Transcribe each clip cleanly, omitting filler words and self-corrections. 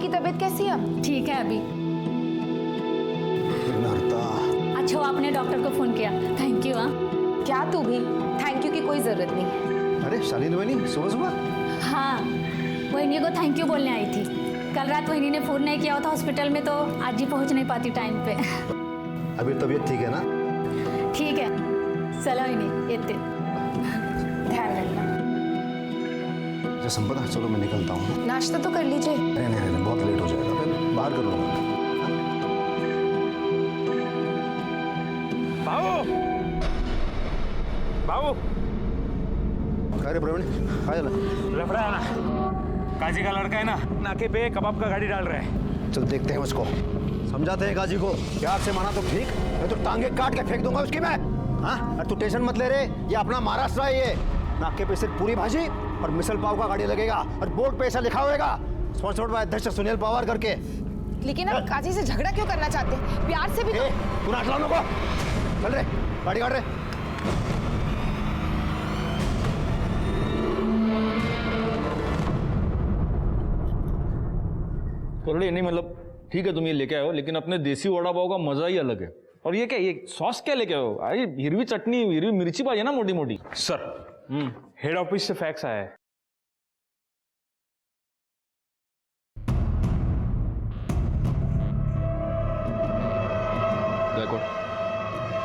की तबीयत कैसी है? ठीक है अभी। अच्छा वो आपने डॉक्टर को फोन किया, थैंक यू। हाँ क्या तू भी थैंक यू की कोई जरूरत नहीं। अरे शालीन वहीनी सुबह सुबह? हाँ वहीनी को थैंक यू बोलने आई थी। कल रात वहीनी ने फोन नहीं किया था हॉस्पिटल में, तो आज ही पहुंच नहीं पाती टाइम पे। अभी तबीयत ठीक है ना? ठीक है चलो वहीनी येते। ध्यान रखना। अच्छा संपदा चलो मैं निकलता हूँ। नाश्ता तो कर लीजिए। नहीं बहुत लेट हो जाएगा, फिर बाहर कर लूँगा। बाबू बाबू अरे प्रवीण आ जा। लफड़ा है ना, काजी का लड़का है ना, नाके पे कबाब का गाड़ी डाल रहा है। चल देखते हैं उसको, समझाते हैं काजी को। प्यार से माना तो ठीक, मैं तो टांगे काट के फेंक दूंगा उसकी मैं। हाँ अरे तू टेंशन मत ले रे, ये अपना महाराष्ट्र है। ये नाके पे सिर्फ पूरी भाजी और मिसल पाव का गाड़ी लगेगा और बोर्ड पे ऐसा लिखा होगा स्पॉन्सर्ड बाय अध्यक्ष सुनील पवार करके। लेकिन आप काजी से झगड़ा क्यों करना चाहते हैं? प्यार से भी तो... तू नाच लाओ को, चल रे गाड़ी काट रे। करड़े नहीं, मतलब ठीक है तुम ये लेके आए हो, लेकिन अपने देसी वड़ा पाव का मजा ही अलग है। और ये क्या, ये सॉस क्या लेके आए हो? अरे हिरवी चटनी, हिरवी मिर्ची पाई है ना मोटी मोटी। सर हेड ऑफिस से फैक्स आया है।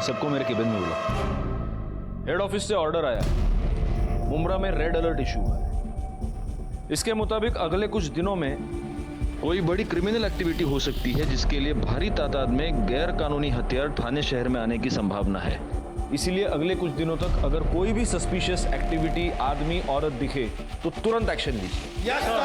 सबको मेरे केबिन में बुला। हेड ऑफिस से ऑर्डर आया है, मुंब्रा में रेड अलर्ट इशू है। इसके मुताबिक अगले कुछ दिनों में कोई बड़ी क्रिमिनल एक्टिविटी हो सकती है, जिसके लिए भारी तादाद में गैर कानूनी हथियार थाने शहर में आने की संभावना है। इसीलिए अगले कुछ दिनों तक अगर कोई भी सस्पिशियस एक्टिविटी, आदमी औरत दिखे तो तुरंत एक्शन लीजिए। Yes sir.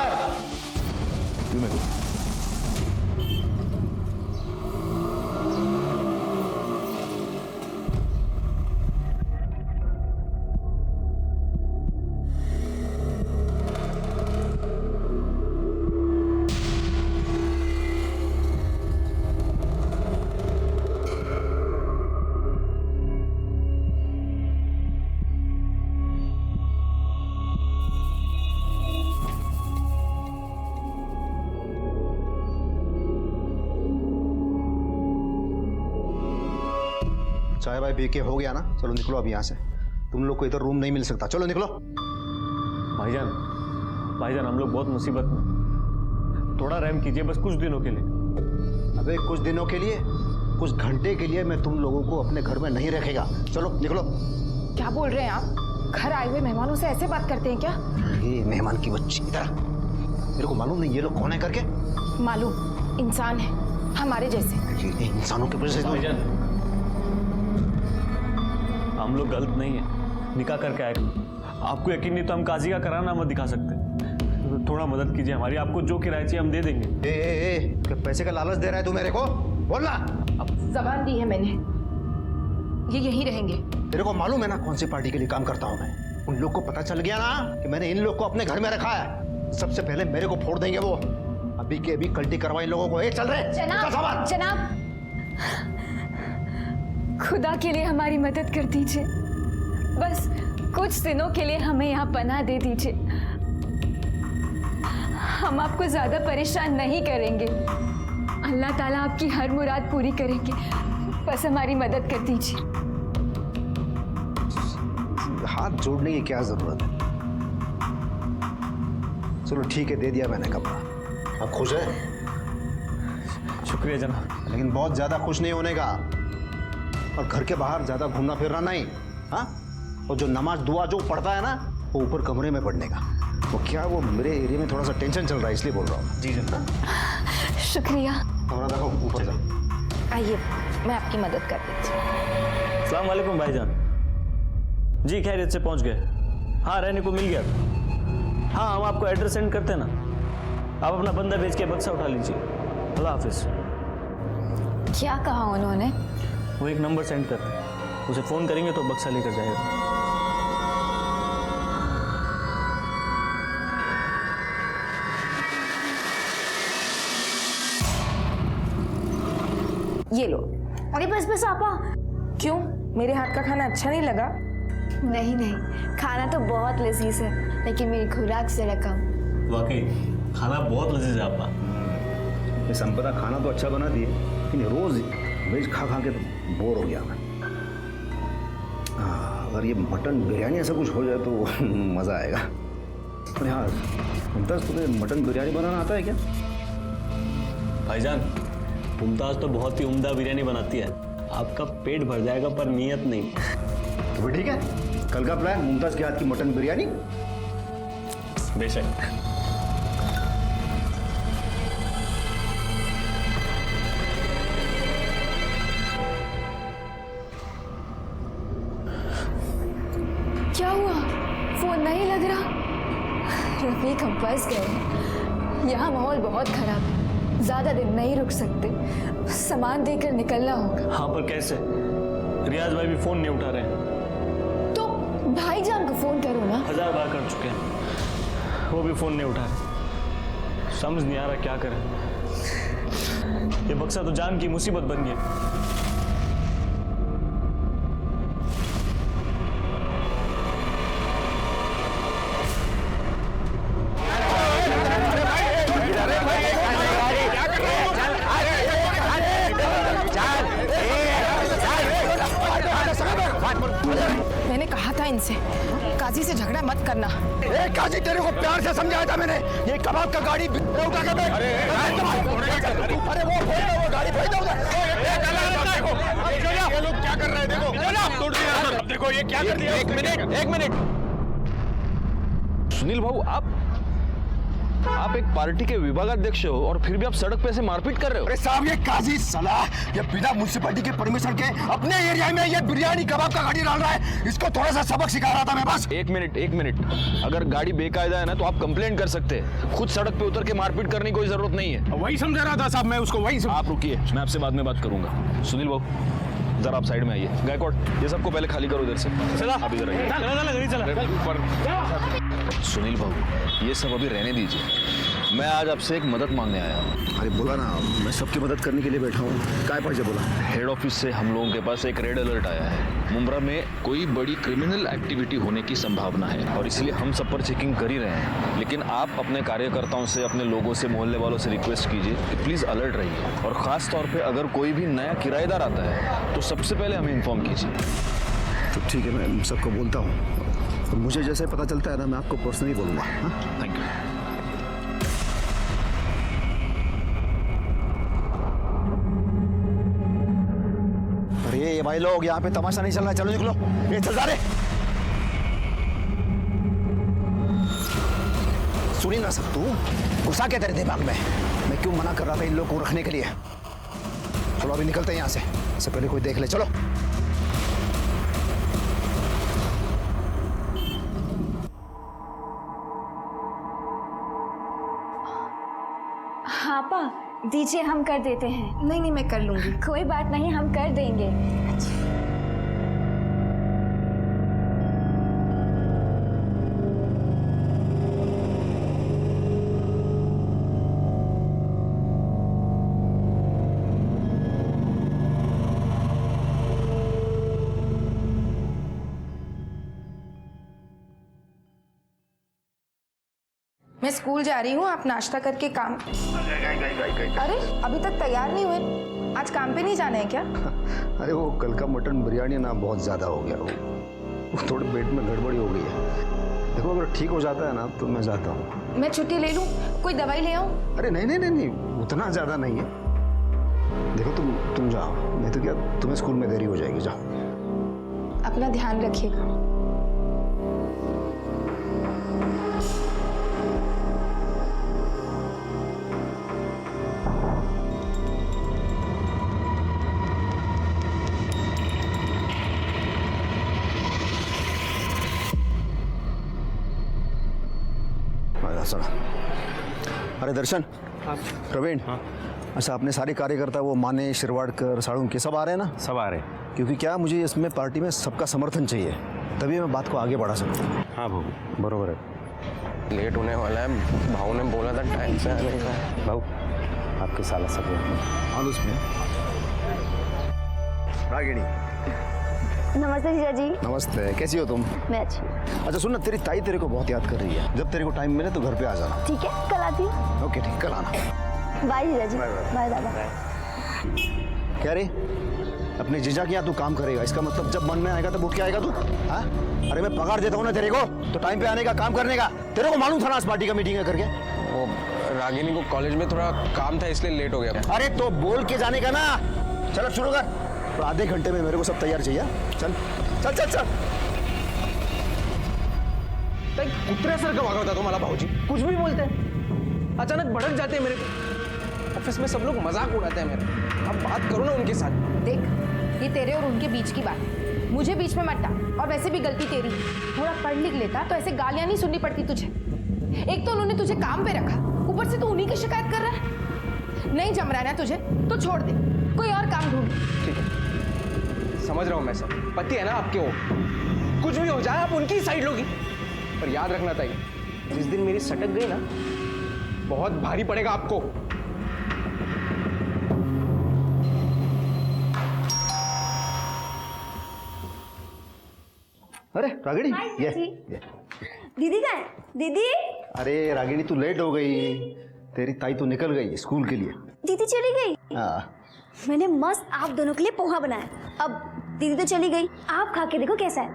चाय वाय पी के हो गया ना, चलो निकलो अब यहाँ से। तुम लोग को इधर रूम नहीं मिल सकता, चलो निकलो। भाईजान हम लोग बहुत मुसीबत में, थोड़ा रहम कीजिए बस कुछ दिनों के लिए। अबे कुछ दिनों के लिए, कुछ घंटे के लिए मैं तुम लोगों को अपने घर में नहीं रखेगा। चलो निकलो। क्या बोल रहे हैं आप? घर आए हुए मेहमानों से ऐसे बात करते हैं क्या? ये मेहमान की बच्ची, इधर मेरे को मालूम नहीं ये लोग कौन है करके। मालूम, इंसान है हमारे जैसे। ये इंसानों के वजह से भाईजान हम लोग गलत नहीं है, निकाह करके आए। आपको यकीन नहीं तो हम काजी का कराना मत दिखा सकते, तो थोड़ा मदद कीजिए हमारी। आपको जो किराया चाहिए हम दे देंगे। क्या पैसे का लालच दे रहा है तू मेरे को? बोलना। जबान दी है मैंने, ये यहीं रहेंगे। तेरे को मालूम है ना कौन सी पार्टी के लिए काम करता हूँ मैं? उन लोग को पता चल गया ना कि मैंने इन लोग को अपने घर में रखा है, सबसे पहले मेरे को फोड़ देंगे वो। अभी के अभी कल्टी करवा इन लोगों को। चल रहे जनाब, जनाब खुदा के लिए हमारी मदद कर दीजिए, बस कुछ दिनों के लिए हमें यहाँ पनाह दे दीजिए। हम आपको ज्यादा परेशान नहीं करेंगे, अल्लाह ताला आपकी हर मुराद पूरी करेंगे, बस हमारी मदद कर दीजिए। हाथ जोड़ने की क्या जरूरत है? चलो ठीक है, दे दिया मैंने कपड़ा। अब खुश है? शुक्रिया जनाब। लेकिन बहुत ज्यादा खुश नहीं होने का, और घर के बाहर ज्यादा घूमना फिरना नहीं। हाँ, और जो नमाज दुआ जो पढ़ता है ना, वो ऊपर कमरे में पढ़ने का। वो क्या, वो मेरे एरिया में थोड़ा सा टेंशन चल रहा है, इसलिए बोल रहा हूँ। जी जनाब। शुक्रिया। थोड़ा देखो ऊपर जा। आइए मैं आपकी मदद कर देती हूँ। अस्सलाम वालेकुम भाईजान। जी खैरियत से पहुंच गए? हाँ रहने को मिल गया। हाँ हम आपको एड्रेस सेंड करते हैं ना, आप अपना बंदा भेज के बक्सा उठा लीजिए। अल्लाह हाफिज। क्या कहा उन्होंने? वो एक नंबर सेंड करते हैं, उसे फ़ोन करेंगे तो बक्सा लेकर जाएगा। ये लो। अरे बस बस आपा। क्यों, मेरे हाथ का खाना अच्छा नहीं लगा? नहीं नहीं, खाना तो बहुत लजीज है, लेकिन मेरी खुराक से रकम। वाकई खाना बहुत लजीज है आपका। ये संपदा खाना तो अच्छा बनाती है, लेकिन रोज वेज खा खा के तो बोर हो गया मैं। अगर ये मटन बिरयानी ऐसा कुछ हो जाए तो मज़ा आएगा। अरे हाँ मुमताज़, तुम्हें मटन बिरयानी बनाना आता है क्या? भाईजान, मुमताज तो बहुत ही उम्दा बिरयानी बनाती है, आपका पेट भर जाएगा पर नियत नहीं। तो फिर ठीक है, कल का प्लान मुमताज़ के हाथ की मटन बिरयानी। बेशक। क्या हुआ? फोन नहीं लग रहा? रफीक, हम फंस गए हैं। यहाँ माहौल बहुत खराब है, ज्यादा दिन नहीं रुक सकते, सामान देकर निकलना होगा। हाँ पर कैसे? रियाज भाई भी फोन नहीं उठा रहे हैं। तो भाईजान को फोन करो ना। 1000 बार कर चुके हैं, वो भी फोन नहीं उठा रहे। समझ नहीं आ रहा क्या करें। ये बक्सा तो जान की मुसीबत बन गया। मैंने कहा था इनसे काजी से झगड़ा मत करना। काजी, तेरे को प्यार से समझाया था मैंने। ये कबाब का गाड़ी उठा के बैठ। अरे वो गाड़ी भेज दो। ये लोग क्या कर रहे हैं? देखो देखो ये क्या कर दिया। एक मिनट सुनील भाऊ, आप एक पार्टी के विभागाध्यक्ष हो और फिर भी आप सड़क पे ऐसे मारपीट कर रहे हो। अरे साहब, ये काजी सलाह ये बिना म्युनिसिपैलिटी के परमिशन के अपने एरिया में ये बिरयानी कबाब का गाड़ी डाल रहा है। इसको थोड़ा सा सबक सिखा रहा था मैं बस। एक मिनट, अगर गाड़ी बेकायदा है ना तो आप कंप्लेंट कर सकते हैं। खुद सड़क पे उतर के मारपीट करने की कोई जरूरत नहीं है। वही समझा रहा था साहब मैं उसको, वही आप रुकिए, मैं आपसे बाद में बात करूंगा। सुनील बाबू जरा आप साइड में आइए। गायकवाड़, ये सबको पहले खाली करो इधर से। चला आप इधर आइए। सुनील बाबू, ये सब अभी रहने दीजिए, मैं आज आपसे एक मदद मांगने आया हूँ। अरे बोला ना, मैं सबकी मदद करने के लिए बैठा हूँ। काय पाहिजे बोला। हेड ऑफिस से हम लोगों के पास एक रेड अलर्ट आया है। मुंब्रा में कोई बड़ी क्रिमिनल एक्टिविटी होने की संभावना है और इसलिए हम सब पर चेकिंग कर ही रहे हैं। लेकिन आप अपने कार्यकर्ताओं से, अपने लोगों से, मोहल्ले वालों से रिक्वेस्ट कीजिए कि प्लीज़ अलर्ट रहिए और ख़ास तौर पे अगर कोई भी नया किराएदार आता है तो सबसे पहले हमें इन्फॉर्म कीजिए। तो ठीक है, मैं सबको बोलता हूँ। मुझे जैसे पता चलता है ना, मैं आपको पर्सनली बोलूँगा। Thank you. अरे ये भाई लोग, यहाँ पे तमाशा नहीं चल रहा है, चलो निकलो। ये चल जा रहे। सुनी ना सब तू, गुस्सा क्या तेरे दिमाग में? मैं क्यों मना कर रहा था इन लोगों को रखने के लिए? चलो अभी निकलते हैं यहाँ से, इससे पहले कोई देख ले। चलो। हाँ पा, दीजिए, हम कर देते हैं। नहीं, मैं कर लूंगी। कोई बात नहीं, हम कर देंगे। मैं स्कूल जा रही हूँ, आप नाश्ता करके काम। अरे अभी तक तैयार नहीं हुए, आज काम पे नहीं जाना है क्या? अरे वो कल का मटन बिरयानी ना बहुत ज़्यादा हो गया, वो थोड़े पेट में गड़बड़ी हो गई है। देखो अगर ठीक हो जाता है ना तो मैं जाता हूँ। मैं छुट्टी ले लूँ, कोई दवाई ले आऊँ? अरे नहीं, उतना ज़्यादा नहीं है। देखो तुम जाओ, नहीं तो क्या तुम्हें स्कूल में देरी हो जाएगी। जाओ। अपना ध्यान रखिएगा। अरे दर्शन, प्रवीण, अच्छा अपने सारे कार्यकर्ता वो माने, शिरवाड़कर, साड़ुंके सब आ रहे हैं ना? सब आ रहे हैं। क्योंकि क्या मुझे इसमें पार्टी में सबका समर्थन चाहिए, तभी मैं बात को आगे बढ़ा सकूँ। हाँ भाऊ, बरोबर है। लेट होने वाला है, भाऊ ने बोला था टाइम से आने का। भाऊ आपके साला सब हाँ उसमें रागिणी। नमस्ते जीजा जी। नमस्ते, कैसी हो तुम? मैं अच्छी हूँ। अच्छा सुन ना, तेरी ताई तेरे को बहुत याद कर रही है। जब तेरे को टाइम मिले तो घर पे आ जाना। ठीक है, कल आती हूँ। ओके ठीक, कल आना। बाय जीजा जी। बाय दादा। क्या रे, अपने जीजा के यहाँ तू काम करेगा, इसका मतलब जब मन में आएगा तब उठ के आएगा तू? हाँ, अरे मैं पगार देता हूँ ना तेरे को, तो टाइम पे आने का, काम करने का। तेरे को मालूम था ना आज पार्टी का मीटिंग है करके? वो रागिनी को कॉलेज में थोड़ा काम था इसलिए लेट हो गया। अरे तो बोल के जाने का ना। चल अब शुरू कर, तो आधे घंटे में मेरे को सब तैयार चाहिए। चल चल चल चल। कुत्र्यासारखं वागवता तुम्हाला भाऊजी, कुछ भी बोलते हैं, अचानक भड़क जाते हैं मेरे को। ऑफिस में सब लोग मजाक उड़ाते हैं मेरे। अब बात करो ना उनके साथ। देख, ये तेरे और उनके बीच की बात है, मुझे बीच में मत डाल। और वैसे भी गलती तेरी, थोड़ा पढ़ लिख लेता तो ऐसे गालियां नहीं सुननी पड़ती तुझे। एक तो उन्होंने तुझे काम पे रखा, ऊपर से तू उन्हीं की शिकायत कर रहा है। नहीं जम रहा है ना तुझे तो छोड़ दे, कोई और काम ढूंढ। ठीक है, समझ रहा हूँ मैं सब, पति है ना आपके वो, कुछ भी हो जाए आप उनकी साइड लोगी। पर याद रखना ताई, जिस दिन मेरी सटक गई ना, बहुत भारी पड़ेगा आपको। अरे रागिनी, ये दीदी कहाँ है? दीदी? अरे रागिनी तू लेट हो गई, तेरी ताई तो निकल गई स्कूल के लिए। दीदी चली गई? हाँ, मैंने मस्त आप दोनों के लिए पोहा बनाया। अब दीदी तो चली गई, आप खा के देखो कैसा है।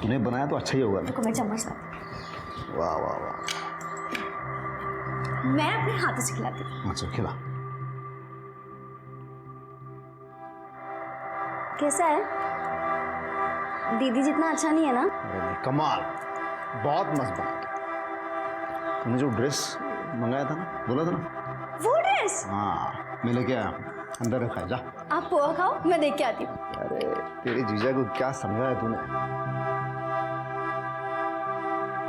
तूने बनाया तो अच्छा ही होगा ना। देखो मैं चम्मच लाती वाह वाह वाह। हूँ। मैं अपने हाथों से खिलाती हूँ। अच्छा खिला। कैसा है? दीदी जितना अच्छा नहीं है ना? अरे कमाल, बहुत मस्त बना। तूने जो ड्रेस मंगाया था ना, बोला था ना? वो ड्रेस? हाँ, मैं लेके आया, अंदर रखा है, जा। आप पोहा खाओ, मैं देख के आती हूँ। अरे तेरे जीजा को क्या समझाया तूने?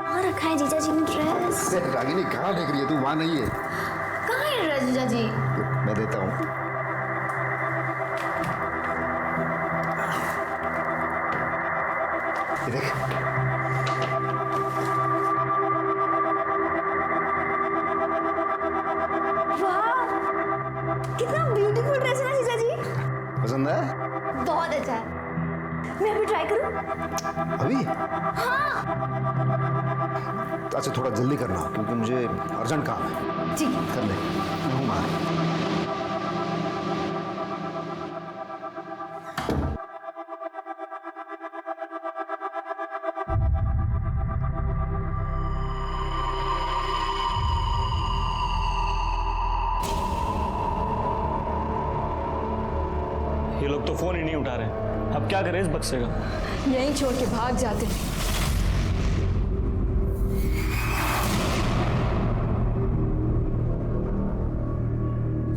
वहाँ रखा है जीजा जी ने ड्रेस। रागिनी कहाँ देख रही है तू? वहाँ नहीं है। कहाँ है ड्रेस जीजा जी? मैं देता हूँ। ये देख। वाह, कितना ब्यूटीफुल ड्रेस है ना जीजा जी। पसंद है? बहुत अच्छा है। मैं अभी ट्राई करूँ? अभी? हाँ। अच्छा थोड़ा जल्दी करना क्योंकि मुझे अर्जेंट काम है। ठीक है। कर ले, मैं हूँ बाहर। ये लोग तो फोन ही नहीं उठा रहे, अब क्या करें इस बक्से का? यहीं छोड़ के भाग जाते हैं।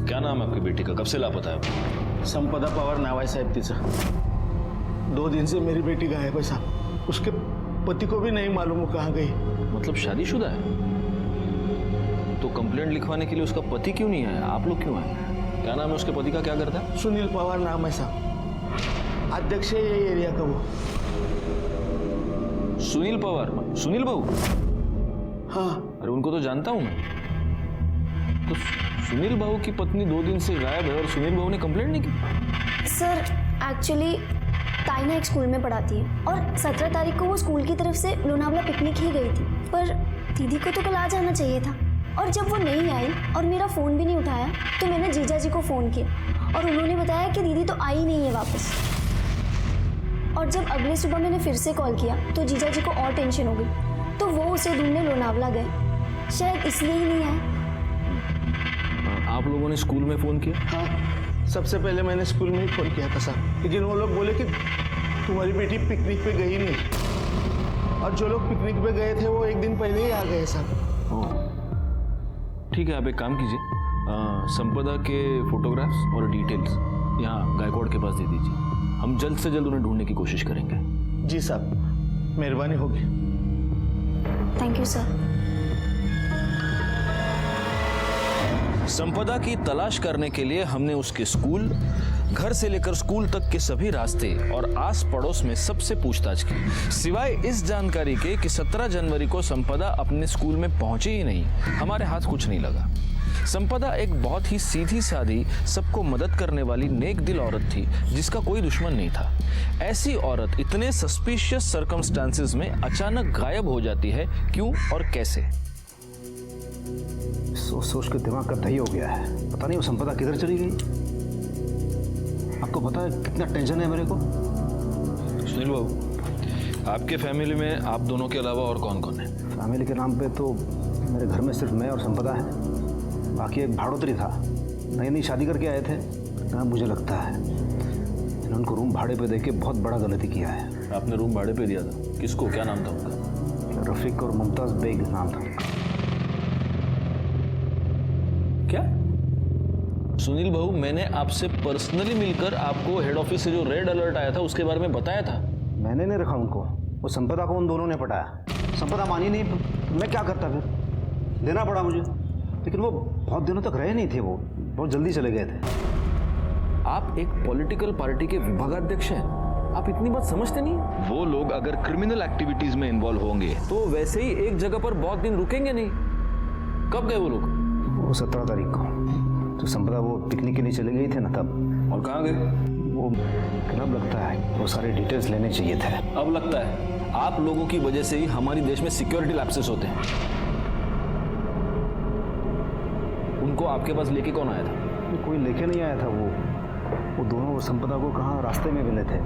क्या नाम है आपकी बेटी का, कब से लापता है? संपदा पवार नाव आहे साहेब तिचं। 2 दिन से मेरी बेटी गायब है साहब। उसके पति को भी नहीं मालूम वो कहाँ गई। मतलब शादीशुदा है? तो कंप्लेंट लिखवाने के लिए उसका पति क्यों नहीं आया, आप लोग क्यों आए? क्या नाम है उसके पति का, क्या करता है? सुनील पवार नाम है साहब, अध्यक्ष है ये एरिया का वो। सुनील पवार, सुनील बाबू? हाँ। अरे उनको तो जानता हूं मैं। तो सुनील बाबू की पत्नी 2 दिन से गायब है और सुनील बाबू ने कंप्लेंट नहीं की? सर एक्चुअली ताई ना एक स्कूल में पढ़ाती है और 17 तारीख को वो स्कूल की तरफ से लोनावला पिकनिक ही गई थी। पर दीदी को तो कल आ जाना चाहिए था और जब वो नहीं आई और मेरा फ़ोन भी नहीं उठाया तो मैंने जीजा जी को फ़ोन किया और उन्होंने बताया कि दीदी तो आई नहीं है वापस। और जब अगले सुबह मैंने फिर से कॉल किया तो जीजा जी को और टेंशन हो गई तो वो उसे ढूंढने लोनावला गए, शायद इसलिए ही नहीं आए। आप लोगों ने स्कूल में फोन किया? हाँ, सबसे पहले मैंने स्कूल में ही फोन किया था साहब, लेकिन वो लोग बोले कि तुम्हारी बेटी पिकनिक पे गई नहीं और जो लोग पिकनिक पे गए थे वो 1 दिन पहले ही आ गए साहब। ठीक है, आप एक काम कीजिए, संपदा के फोटोग्राफ्स और डिटेल्स यहाँ गायकवाड़ के पास दे दीजिए। हम जल्द से जल्द उन्हें ढूंढने की कोशिश करेंगे। जी साहब, मेहरबानी होगी। Thank you sir. संपदा की तलाश करने के लिए हमने उसके स्कूल, घर से लेकर स्कूल तक के सभी रास्ते और आस पड़ोस में सबसे पूछताछ की, सिवाय इस जानकारी के कि 17 जनवरी को संपदा अपने स्कूल में पहुंची ही नहीं। हमारे हाथ कुछ नहीं लगा। संपदा एक बहुत ही सीधी सादी, सबको मदद करने वाली नेक दिल औरत थी जिसका कोई दुश्मन नहीं था। ऐसी औरत इतने सस्पिशियस सर्कमस्टांसेस में अचानक गायब हो जाती है, क्यों और कैसे? सोच सोच के दिमाग का दही हो गया है। पता नहीं वो संपदा किधर चली गई। आपको पता है कितना टेंशन है मेरे को। सुनील बाबू, आपके फैमिली में आप दोनों के अलावा और कौन कौन है? फैमिली के नाम पे तो मेरे घर में सिर्फ मैं और संपदा है। बाकी एक भाड़ोतरी था, नई नई शादी करके आए थे। ना मुझे लगता है इन्होंने उनको रूम भाड़े पे देके बहुत बड़ा गलती किया है। आपने रूम भाड़े पे दिया था, किसको, क्या नाम था उनका? रफीक और मुमताज़ बेग नाम था उनका। क्या? सुनील भाऊ, मैंने आपसे पर्सनली मिलकर आपको हेड ऑफिस से जो रेड अलर्ट आया था उसके बारे में बताया था। मैंने नहीं रखा उनको, वो संपदा को उन दोनों ने पटाया। संपदा मानी नहीं, मैं क्या करता फिर, देना पड़ा मुझे। लेकिन वो बहुत दिनों तक रहे नहीं थे, वो बहुत जल्दी चले गए थे। आप एक पॉलिटिकल पार्टी के विभागाध्यक्ष हैं, आप इतनी बात समझते नहीं? वो लोग अगर क्रिमिनल एक्टिविटीज में इन्वॉल्व होंगे तो वैसे ही एक जगह पर बहुत दिन रुकेंगे नहीं। कब गए वो लोग? वो 17 तारीख को तो संपदा वो पिकनिक के लिए चले गई थे ना, तब। और कहाँ गए? वो क्लब लगता है, वो सारे डिटेल्स लेने चाहिए थे। अब लगता है आप लोगों की वजह से ही हमारे देश में सिक्योरिटी लैप्सेस होते हैं। उनको आपके पास लेके कौन आया था? कोई लेके नहीं आया था। वो दोनों संपदा को कहाँ रास्ते में मिले थे।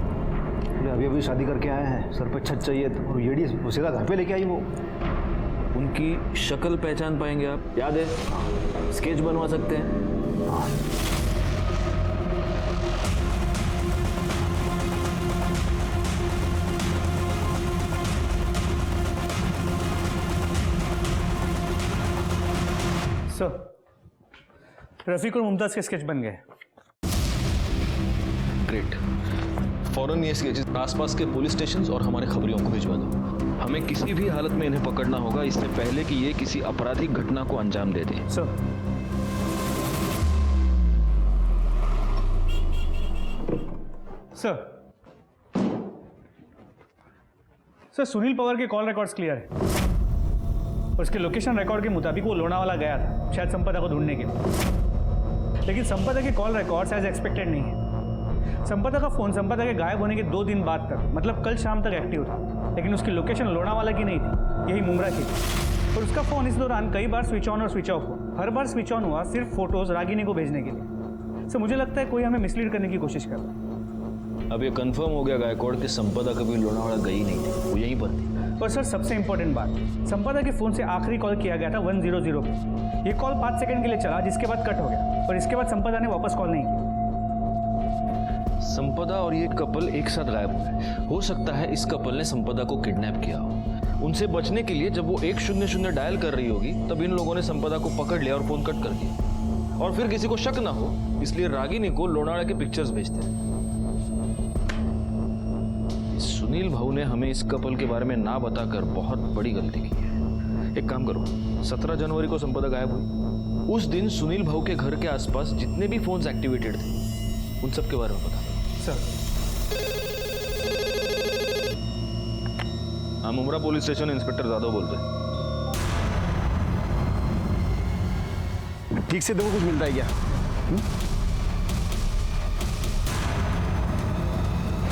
अभी अभी शादी करके आए हैं, सर पे छत चाहिए और येड़ी सीधा घर पे लेके आई वो। उनकी शक्ल पहचान पाएंगे आप? याद है, स्केच बनवा सकते हैं। सर, रफीक और मुमताज के स्केच बन गए। ग्रेट। फौरन ये स्केचेस आसपास के पुलिस स्टेशन और हमारे खबरियों को भिजवा दो। हमें किसी भी हालत में इन्हें पकड़ना होगा, इससे पहले कि ये किसी आपराधिक घटना को अंजाम दे दें। सर, सर सुनील पवार के कॉल रिकॉर्ड्स क्लियर है और उसके लोकेशन रिकॉर्ड के मुताबिक वो लोनावाला गया था, शायद संपदा को ढूंढने के लिए। लेकिन संपदा के कॉल रिकॉर्ड्स एज एक्सपेक्टेड नहीं है। संपदा का फोन संपदा के गायब होने के 2 दिन बाद तक, मतलब कल शाम तक एक्टिव था, लेकिन उसकी लोकेशन लोनावाला की नहीं थी, यही मुमरा की थी। और उसका फोन इस दौरान कई बार स्विच ऑन और स्विच ऑफ हुआ। हर बार स्विच ऑन हुआ सिर्फ फोटोज रागिनी को भेजने के लिए। सर, मुझे लगता है कोई हमें मिसलीड करने की कोशिश कर रहा है। अब ये कंफर्म हो गया गायकवाड़ कि संपदा कभी लोनावाला गई नहीं थी, वो यहीं पर थी। और सर, सबसे इंपॉर्टेंट बात, संपदा के फोन से आखिरी कॉल किया गया था 100 पे। ये कॉल 5 सेकंड के लिए चला, जिसके बाद कट हो गया और इसके बाद संपदा ने वापस कॉल नहीं किया। संपदा और ये कपल एक साथ गायब हो गए। हो सकता है इस कपल ने संपदा को किडनैप किया हो। उनसे बचने के लिए जब वो 100 डायल कर रही होगी तब इन लोगों ने संपदा को पकड़ लिया और फोन कट कर दिया। और फिर किसी को शक ना हो इसलिए रागिनी को लोनावाला के पिक्चर्स भेजते हैं। सुनील भाऊ ने हमें इस कपल के बारे में ना बताकर बहुत बड़ी गलती की है। एक काम करो, 17 जनवरी को संपदा गायब हुई। उस दिन सुनील भाऊ के घर के आसपास जितने भी फोन्स एक्टिवेटेड थे उन सब के बारे में बता। सर, हाँ, Mumbra police station inspector Jadhav बोलते हैं। ठीक से देखो कुछ मिलता है क्या?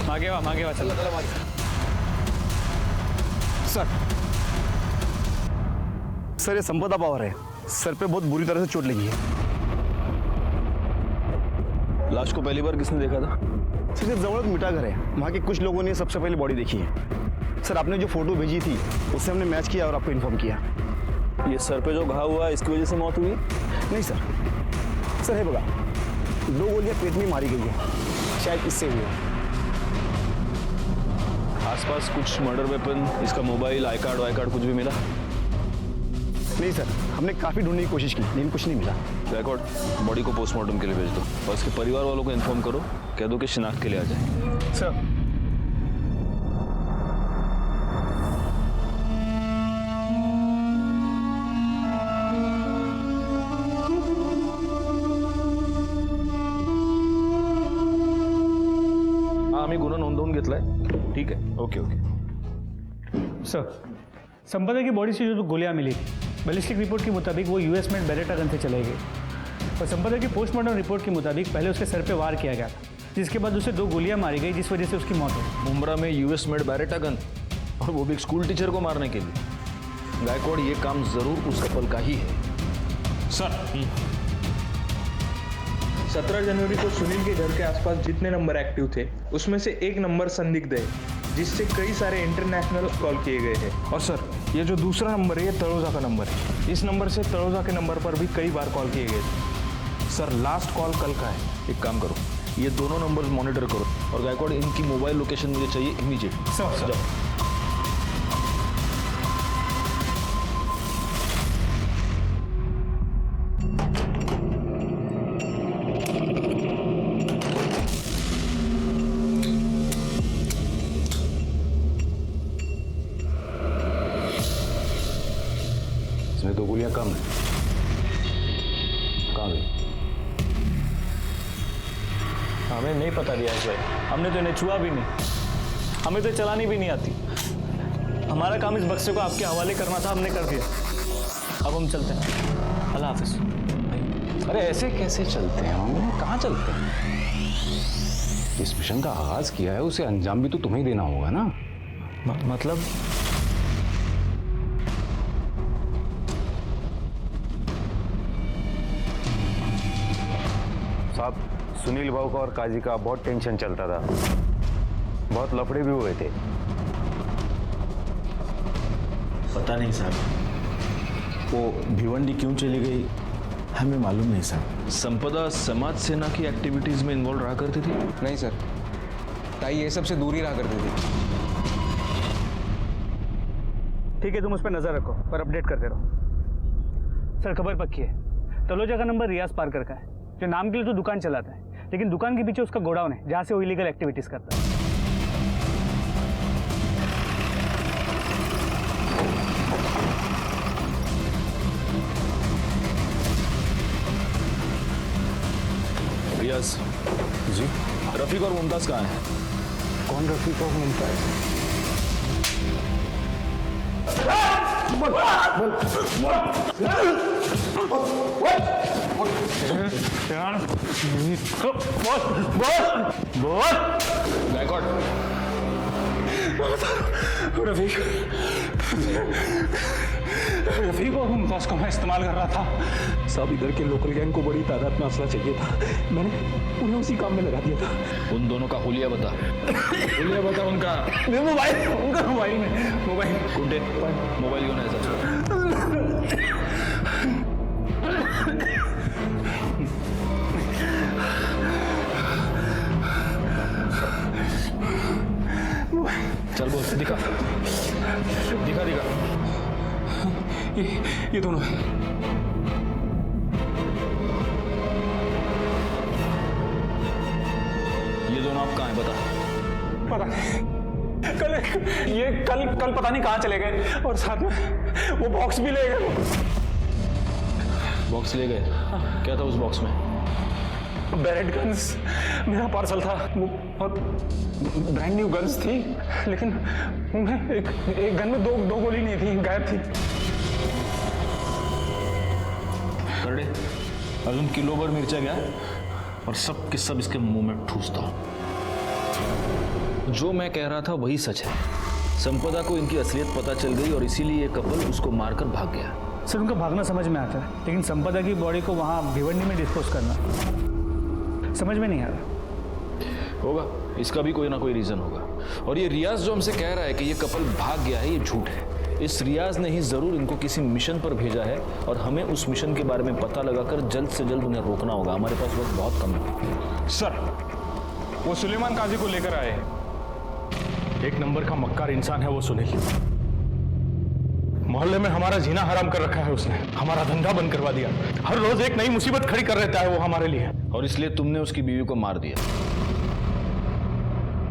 मांगे वा चल। सर, ये संपदा पवार है। सर पे बहुत बुरी तरह से चोट लगी है। लाश को पहली बार किसने देखा था? सर, ये जवळ मिठा घर है, वहाँ के कुछ लोगों ने सबसे पहले बॉडी देखी है। सर, आपने जो फोटो भेजी थी उससे हमने मैच किया और आपको इन्फॉर्म किया। ये सर पे जो घाव हुआ इसकी वजह से मौत हुई? नहीं सर, सर है बघा, 2 गोलियां पेट में मारी गई है, शायद इससे हुई है। आसपास कुछ मर्डर वेपन, इसका मोबाइल, आई कार्ड कुछ भी मिला? नहीं सर, हमने काफ़ी ढूंढने की कोशिश की लेकिन कुछ नहीं मिला। गायकवाड़, बॉडी को पोस्टमार्टम के लिए भेज दो और इसके परिवार वालों को इन्फॉर्म करो, कह दो कि शिनाख्त के लिए आ जाए। सर, आम्ही गुन्हा नोंदवून घेतलाय, ठीक है, ओके। सर, संपदा की बॉडी से जो गोलियां मिली थी, बैलिस्टिक रिपोर्ट के मुताबिक वो यूएस मेड बेरेटा गन से चलाई गई। और संपदा की पोस्टमार्टम रिपोर्ट के मुताबिक पहले उसके सर पे वार किया गया था, जिसके बाद उसे 2 गोलियां मारी गई, जिस वजह से उसकी मौत हुई। मुमरा में यूएस मेड बेरेटा गन, और वो भी एक स्कूल टीचर को मारने के लिए। गायकवाड़, ये काम जरूर उस कपल का ही है। सर 17 जनवरी को सुनील के घर के आसपास जितने नंबर एक्टिव थे उसमें से एक नंबर संदिग्ध है, जिससे कई सारे इंटरनेशनल कॉल किए गए हैं। और सर ये जो दूसरा नंबर है ये तलोजा का नंबर है। इस नंबर से तलोजा के नंबर पर भी कई बार कॉल किए गए थे। सर लास्ट कॉल कल का है। एक काम करो, ये दोनों नंबर्स मॉनिटर करो और गायकवाड़ इनकी मोबाइल लोकेशन मुझे चाहिए इमीडिएट। सर जाओ। इसमें 2 गोलियां कम है। कहाँ गई? हमें नहीं पता रियाज भाई, हमने तो इन्हें छुआ भी नहीं, हमें तो चलानी भी नहीं आती। हमारा काम इस बक्से को आपके हवाले करना था, हमने कर दिया। अब हम चलते हैं, अल्लाह हाफिज। अरे ऐसे कैसे चलते हैं हम? कहाँ चलते हैं? इस मिशन का आगाज किया है, उसे अंजाम भी तो तुम्हें ही देना होगा ना। मतलब साहब, सुनील भाऊ का और काजी का बहुत टेंशन चलता था, बहुत लफड़े भी हुए थे। पता नहीं साहब, वो भिवंडी क्यों चली गई हमें मालूम नहीं साहब। संपदा समाज सेना की एक्टिविटीज में इन्वॉल्व रहा करती थी? नहीं सर, ताई ये सब से दूर ही रहा करती थी। ठीक है, तुम उस पर नजर रखो पर अपडेट करते रहो। सर खबर पक्की है, तलोजा का नंबर रियाज पारकर का है, जो नाम के लिए तो दुकान चलाता है, लेकिन दुकान के पीछे उसका गोडाउन है जहाँ से वो इलीगल एक्टिविटीज करता है। रियाज जी, रफीक और मुमताज कहाँ हैं? कौन रफीक और मुमताज? गायकवाड़, रफीक और मुमताज का मैं इस्तेमाल कर रहा था। सब इधर के लोकल गैंग को बड़ी तादाद में असला चाहिए था, मैंने उन्हें उसी काम में लगा दिया था। उन दोनों का हुलिया बता। हुलिया बता उनका। मोबाइल, उनका मोबाइल में मोबाइल गुड्डे, मोबाइल क्यों नहीं ऐसा? चल बोल, दिखा दिखा दिखा। ये दोनों आप कहाँ हैं बता। पता नहीं, कल पता नहीं कहाँ चले गए, और साथ में वो बॉक्स भी ले गए। बॉक्स ले गए? क्या था उस बॉक्स में? बैरेट गन्स, मेरा पार्सल था और ब्रांड न्यू गन्स थी, लेकिन उनमें एक गन में दो गोली नहीं थी, गायब थी। करड़े, अर्जुन किलो भर मिर्चा गया और सब के सब इसके मुंह में ठूसता हूं। जो मैं कह रहा था वही सच है। संपदा को इनकी असलियत पता चल गई और इसीलिए ये कपल उसको मारकर भाग गया। सर उनका भागना समझ में आता है, लेकिन संपदा की बॉडी को वहाँ भिवंडी में डिस्पोज करना समझ में नहीं आ रहा। होगा, इसका भी कोई ना कोई रीजन होगा। और ये रियाज जो हमसे कह रहा है कि ये कपल भाग गया है, ये झूठ है। इस रियाज ने ही जरूर इनको किसी मिशन पर भेजा है और हमें उस मिशन के बारे में पता लगाकर जल्द से जल्द उन्हें रोकना होगा। हमारे पास वक्त बहुत कम है। सर वो सुलेमान काजी को लेकर आए, एक नंबर का मक्कार इंसान है वो सुनील। मोहल्ले में हमारा जीना हराम कर रखा है उसने, हमारा धंधा बंद करवा दिया, हर रोज एक नई मुसीबत खड़ी कर रहता है वो हमारे लिए। और इसलिए तुमने उसकी बीवी को मार दिया।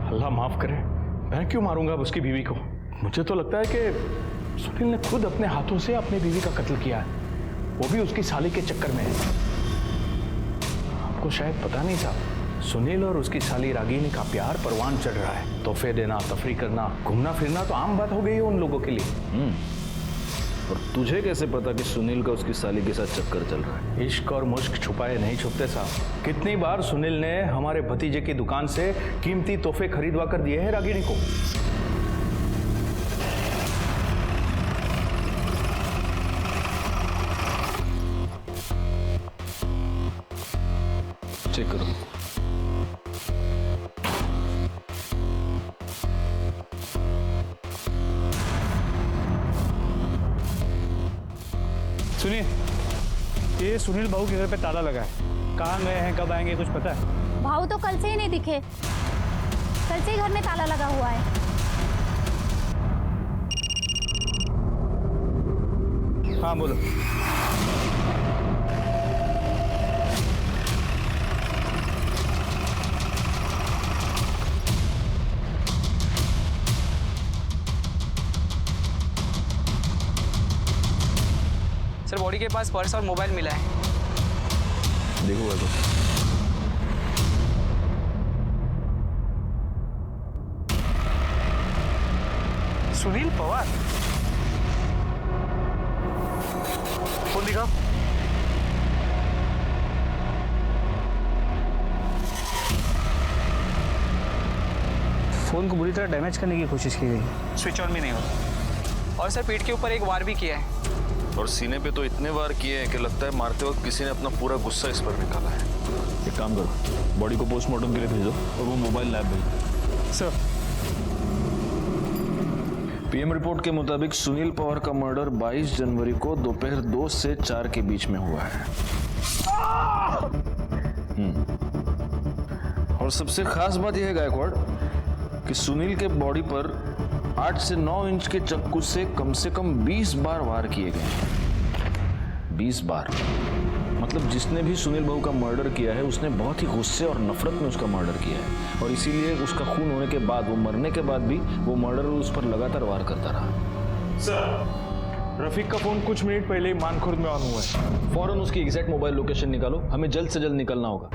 अल्लाह माफ करे, मैं क्यों मारूंगा उसकी बीवी को? मुझे तो लगता है कि सुनील ने खुद अपने हाथों से अपनी बीवी का कत्ल किया है, वो भी उसकी साली के चक्कर में है। आपको शायद पता नहीं था, सुनील और उसकी साली रागिनी का प्यार परवान चढ़ रहा है। तोहफे देना, तफरी करना, घूमना फिरना तो आम बात हो गई है उन लोगों के लिए। और तुझे कैसे पता कि सुनील का उसकी साली के साथ चक्कर चल रहा है? इश्क और मुश्क छुपाए नहीं छुपते साहब। कितनी बार सुनील ने हमारे भतीजे की दुकान से कीमती तोहफे खरीदवा कर दिए हैं रागिनी को। चेक करो। सुनिए, ये सुनील बाबू के घर पे ताला लगा है। कहाँ गए हैं, कब आएंगे, कुछ पता है? भाऊ तो कल से ही नहीं दिखे। कल से ही घर में ताला लगा हुआ है। हाँ बोलो। सर बॉडी के पास पर्स और मोबाइल मिला है। देखो तो सुनील पवार, फोन दिखाओ। फोन को बुरी तरह डैमेज करने की कोशिश की गई, स्विच ऑन भी नहीं होता। और सर पीठ के ऊपर एक वार भी किया है। और सीने पे तो इतने बार किए हैं कि लगता है मारते वक्त किसी ने अपना पूरा गुस्सा इस पर निकाला है। एक काम करो, बॉडी को पोस्टमार्टम के लिए भेजो और वो मोबाइल लैब भेजो। सर, पीएम रिपोर्ट के मुताबिक सुनील पवार का मर्डर 22 जनवरी को दोपहर 2 से 4 के बीच में हुआ है। और सबसे खास बात यह है गायकवाड़ कि सुनील के बॉडी पर 8 से 9 इंच के चाकू से कम 20 बार वार किए गए। 20 बार मतलब जिसने भी सुनील बाबू का मर्डर किया है उसने बहुत ही गुस्से और नफरत में उसका मर्डर किया है, और इसीलिए उसका खून होने के बाद, वो मरने के बाद भी वो मर्डर उस पर लगातार वार करता रहा। सर, रफीक का फोन कुछ मिनट पहले ही मानखुर्द में ऑन हुआ है। फौरन उसकी एग्जैक्ट मोबाइल लोकेशन निकालो, हमें जल्द से जल्द निकलना होगा।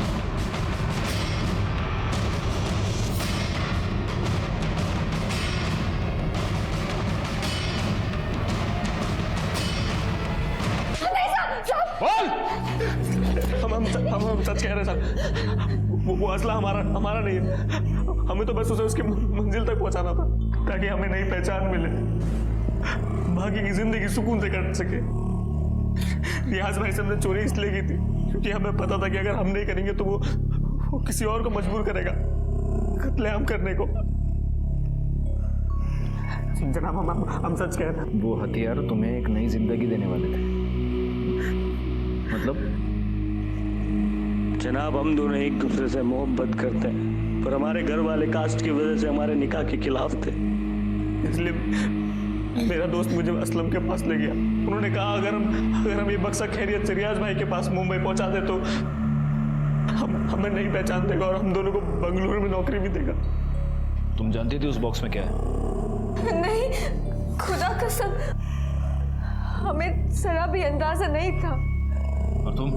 हम सच कह रहे हैं सर, वो असला हमारा नहीं है। हमें तो बस उसे उसकी मंजिल तक पहुंचाना था ताकि हमें नई पहचान मिले, बाकी की जिंदगी सुकून से कट सके। रियाज भाई से हमने चोरी इसलिए की थी क्योंकि हमें पता था कि अगर हम नहीं करेंगे तो वो किसी और को मजबूर करेगा कत्लेआम करने को। जनाब हम सच कह रहे हैं। वो हथियार तुम्हें एक नई जिंदगी देने वाले थे। मतलब जनाब, हम दोनों एक दूसरे से मोहब्बत करते हैं, पर हमारे घर वाले कास्ट की वजह से हमारे निकाह के खिलाफ थे। इसलिए मेरा दोस्त मुझे असलम के पास ले गया। उन्होंने कहा अगर हम ये बक्सा खैरियत से रियाज भाई के पास मुंबई पहुंचा दे तो हमें नहीं पहचान देगा और हम दोनों को बंगलुरु में नौकरी भी देगा। तुम जानती थी उस बॉक्स में क्या है? नहीं, खुदा कसम, हमें जरा भी अंदाजा नहीं था। और तुम?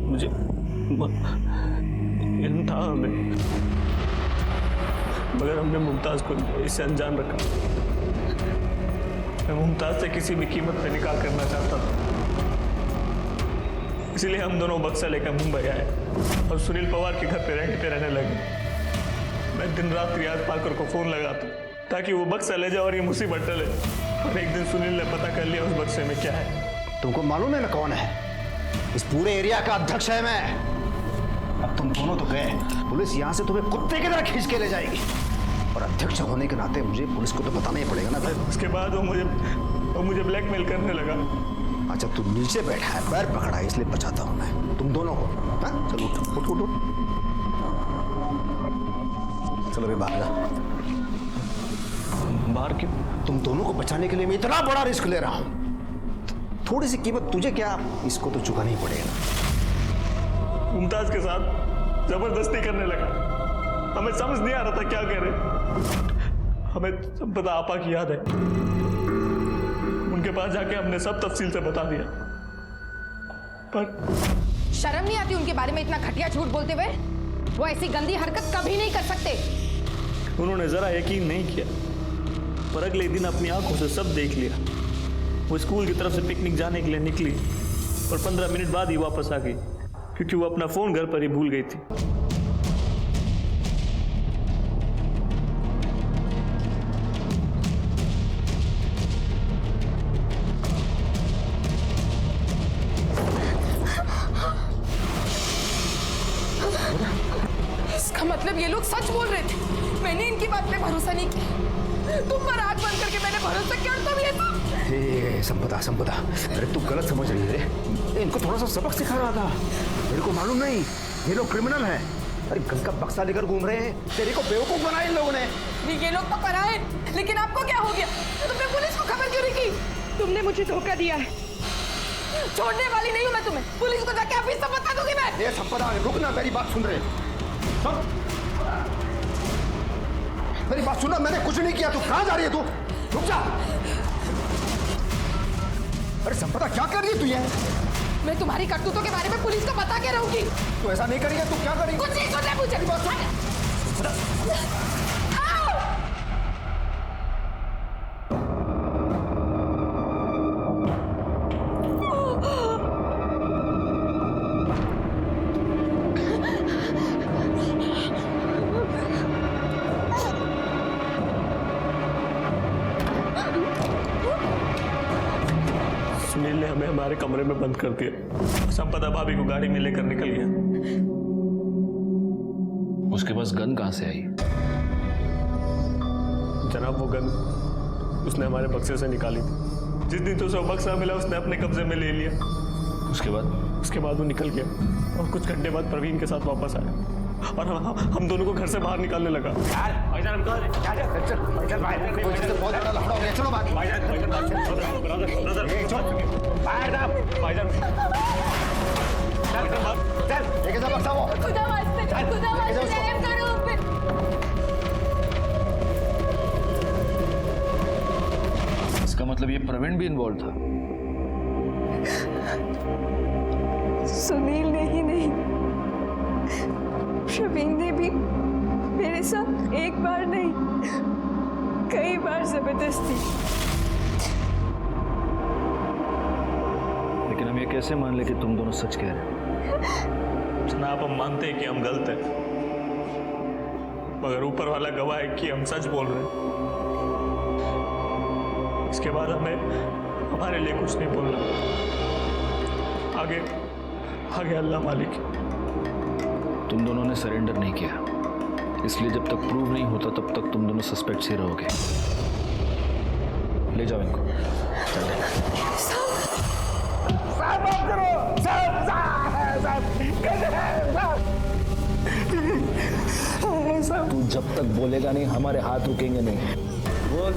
मुझे इन था हमें, मगर हमने मुमताज को इससे अनजान रखा। मैं मुमताज से किसी भी कीमत पे निकाह करना चाहता था, इसलिए हम दोनों बक्सा लेकर मुंबई आए और सुनील पवार के घर पे रेंट पे रहने लगे। मैं दिन रात रियाज पाकर को फोन लगाता ताकि वो बक्सा ले जाए और ये मुसीबत टले। और एक दिन सुनील ने पता कर लिया उस बक्से में क्या है। तुमको मालूम है मैं कौन है? इस पूरे एरिया का अध्यक्ष है मैं। अब तुम दोनों तो गए, पुलिस यहाँ से तुम्हें कुत्ते की तरह खींच के ले जाएगी, और अध्यक्ष होने के नाते मुझे पुलिस को तो बताना ही पड़ेगा ना भाई। उसके बाद वो मुझे ब्लैकमेल करने लगा। अच्छा, तू नीचे बैठा है, पैर पकड़ा है, इसलिए बचाता हूँ मैं तुम दोनों को। हाँ चलो उठ उठ उठ, चलो भाई बाहर जा। बाहर क्यों? तुम दोनों को बचाने के लिए मैं इतना बड़ा रिस्क ले रहा हूँ, थोड़ी सी कीमत तुझे क्या, इसको तो चुकाना ही पड़ेगा। मुमताज के साथ जबरदस्ती करने लगा। हमें समझ नहीं आ रहा था क्या करें। हमें सब पता आपा की याद है, उनके पास जाके हमने सब तफसील से बता दिया। पर शर्म नहीं आती उनके बारे में इतना घटिया झूठ बोलते हुए? वो ऐसी गंदी हरकत कभी नहीं कर सकते। उन्होंने जरा यकीन नहीं किया, पर अगले दिन अपनी आंखों से सब देख लिया। वो स्कूल की तरफ से पिकनिक जाने के लिए निकली और 15 मिनट बाद ही वापस आ गई क्योंकि वो अपना फोन घर पर ही भूल गई थी। मतलब ये लोग सच बोल रहे थे। मैंने इनकी बात पे भरोसा नहीं किया। तुम पर आंख बंद करके मैंने भरोसा किया, तब ये सब। संपदा, अरे तू गलत समझ रही है। इनको थोड़ा सा सबक सिखा रहा था। मेरे को मालूम नहीं ये लोग क्रिमिनल हैं। अरे गन का बक्सा लेकर घूम रहे हैं। तेरे को बेवकूफ बनाया इन लोगों ने। ये लोग तो पराए, लेकिन आपको क्या हो गया? तुमने पुलिस को खबर क्यों नहीं की? तुमने मुझे धोखा दिया है। छोड़ने वाली नहीं हूँ मैं तुम्हें। पुलिस को जाके अभी सब बता दूंगी मैं। ये संपदा, रुक ना, मेरी बात सुन रहे। सुन, मेरी बात सुनना। मैंने कुछ नहीं किया। तू कहाँ जा रही है? तू रुक जा। अरे संपदा, क्या कर रही है तू ये? मैं तुम्हारी करतूतों के बारे में पुलिस को बता के रहूंगी। तू ऐसा नहीं करेगी। तू क्या करेगी? कुछ नहीं सुन रहे मुझे। बात सुन। सुनील ने हमें हमारे कमरे में बंद कर दिया। संपदा भाभी को गाड़ी में लेकर निकल गया। उसके पास गन कहां से आई? जनाब, वो गन उसने हमारे बक्से से निकाली थी। जिस दिन तो उसे वो बक्सा मिला उसने अपने कब्जे में ले लिया। उसके बाद वो निकल गया और कुछ घंटे बाद प्रवीण के साथ वापस आया और हम दोनों को घर से बाहर निकालने लगा। इसका मतलब ये प्रवीण भी इन्वॉल्व था? सुनील ने ही नहीं, प्रवीण ने भी मेरे साथ एक बार नहीं कई बार जबरदस्ती। लेकिन हम ये कैसे मान ले कि तुम दोनों सच कह रहे हो? जनाब, हम मानते हैं कि हम गलत हैं, मगर ऊपर वाला गवाह है कि हम सच बोल रहे हैं। इसके बाद हमें हमारे लिए कुछ नहीं बोलना। आगे अल्लाह मालिक। तुम दोनों ने सरेंडर नहीं किया, इसलिए जब तक प्रूव नहीं होता तब तक तुम दोनों सस्पेक्ट्स ही रहोगे। ले जाओ इनको। तू जब तक बोलेगा नहीं हमारे हाथ रुकेंगे नहीं। बोल।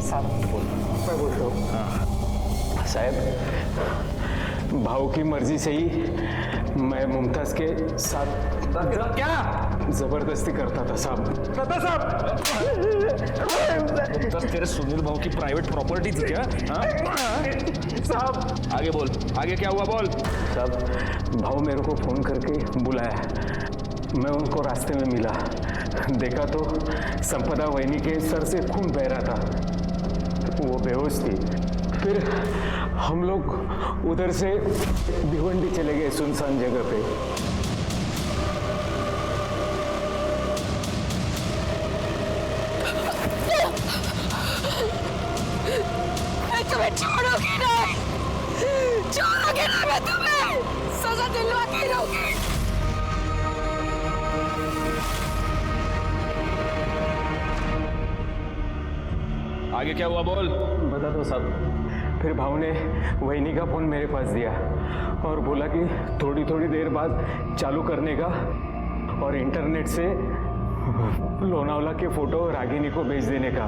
साहब, भाव की मर्जी से ही मैं मुमताज के साथ क्या जबरदस्ती करता था साहब। मुमताज तेरे सुनील भाव की प्राइवेट प्रॉपर्टी थी क्या? साहब आगे बोल, आगे क्या हुआ बोल। साहब, भाव मेरे को फोन करके बुलाया। मैं उनको रास्ते में मिला, देखा तो संपदा वैनी के सर से खून बह रहा था। वो बेहोश थी। फिर हम लोग उधर से भिवंडी चले गए सुनसान जगह पे। मैं तुम्हें छोड़ूंगी नहीं, छोड़ूंगी नहीं मैं तुम्हें, सजा दिलवाती रहूंगी। आगे क्या हुआ बोल। बता दो साहब। फिर भाव ने वहीनी का फोन मेरे पास दिया और बोला कि थोड़ी थोड़ी देर बाद चालू करने का और इंटरनेट से लोनावला के फोटो रागिनी को भेज देने का।